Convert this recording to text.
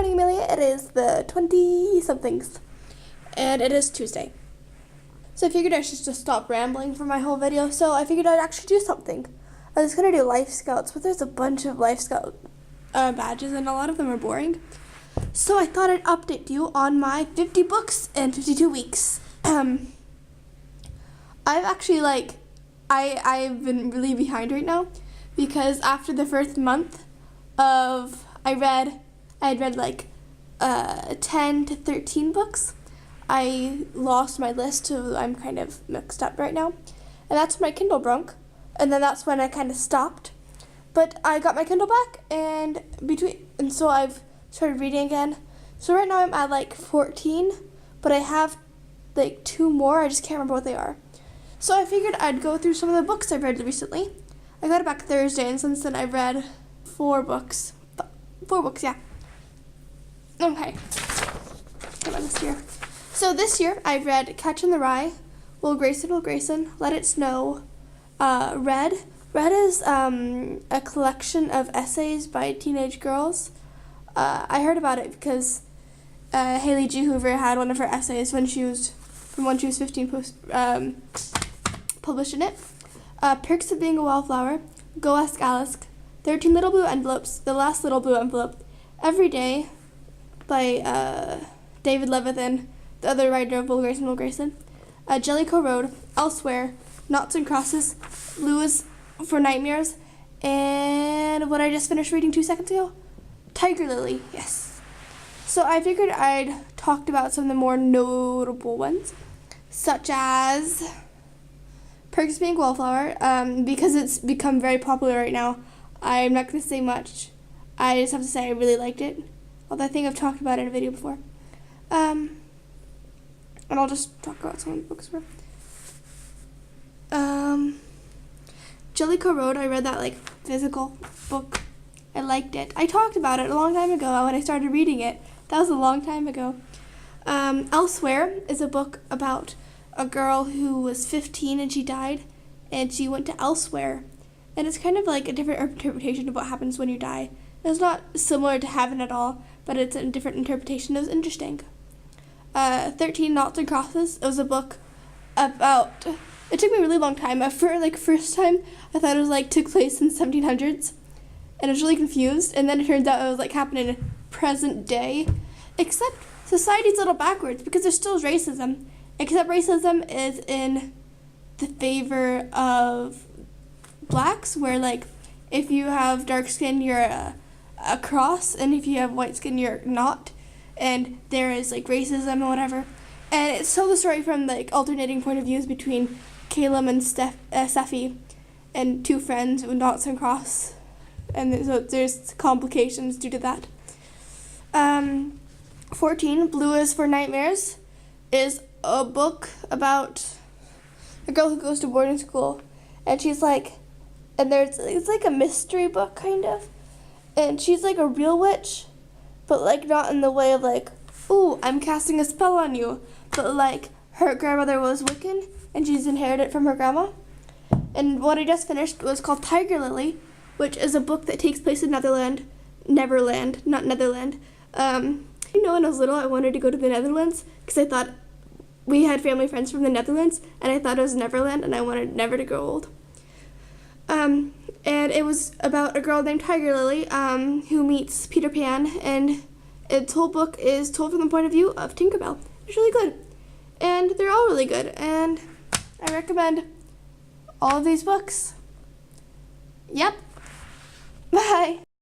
morning, Amelia. It is the 20-somethings, and it is Tuesday. So I figured I should just stop rambling for my whole video, so I figured I'd actually do something. I was going to do Life Scouts, but there's a bunch of Life Scout badges, and a lot of them are boring. So I thought I'd update you on my 50 books in 52 weeks. I've actually, I've been really behind right now, because after the first month of, I had read 10 to 13 books. I lost my list, so I'm kind of mixed up right now. And that's when my Kindle broke, and then that's when I kind of stopped. But I got my Kindle back, and so I've started reading again. So right now I'm at 14, but I have 2 more. I just can't remember what they are. So I figured I'd go through some of the books I've read recently. I got it back Thursday, and since then I've read 4 books. 4 books, yeah. Okay. Come on, this year. So this year I've read Catch in the Rye, Will Grayson, Let It Snow, Red. Red is a collection of essays by teenage girls. I heard about it because Haley G. Hoover had one of her essays from when she was 15 published in it. Perks of Being a Wallflower, Go Ask Alice, 13 Little Blue Envelopes, The Last Little Blue Envelope, Every Day by David Levithan, the other writer of Will Grayson, Jellicoe Road, Elsewhere, Noughts and Crosses, Lewis for Nightmares, and what I just finished reading 2 seconds ago, Tiger Lily, yes. So I figured I'd talk about some of the more notable ones, such as Perks of Being a Wallflower, because it's become very popular right now. I'm not going to say much. I just have to say I really liked it, although I think I've talked about it in a video before. And I'll just talk about some of the books. Jellicoe Road, I read that physical book. I liked it. I talked about it a long time ago when I started reading it. That was a long time ago. Elsewhere is a book about a girl who was 15 and she died, and she went to Elsewhere. And it's kind of like a different interpretation of what happens when you die. It's not similar to Heaven at all, but it's a different interpretation. It was interesting. 13 Noughts and Crosses. It was a book about, it took me a really long time. For first time, I thought it was took place in the 1700s, and I was really confused. And then it turns out it was happening in present day, except society's a little backwards because there's still racism, except racism is in the favor of blacks, where if you have dark skin, you're a cross, and if you have white skin, you're not. And there is racism and whatever, and it's told the story from alternating point of views between Caleb and Sephi, and 2 friends with Noughts and Cross, and so there's complications due to that. 14 Blue is for Nightmares is a book about a girl who goes to boarding school, and she's and it's a mystery book kind of, and she's a real witch, but not in the way of ooh, I'm casting a spell on you, but her grandmother was Wiccan and she's inherited it from her grandma. And what I just finished was called Tiger Lily, which is a book that takes place in Neverland, not Netherland. When I was little, I wanted to go to the Netherlands because I thought we had family friends from the Netherlands, and I thought it was Neverland, and I wanted never to grow old. And it was about a girl named Tiger Lily who meets Peter Pan, and its whole book is told from the point of view of Tinkerbell. It's really good, and they're all really good, and I recommend all of these books. Yep. Bye.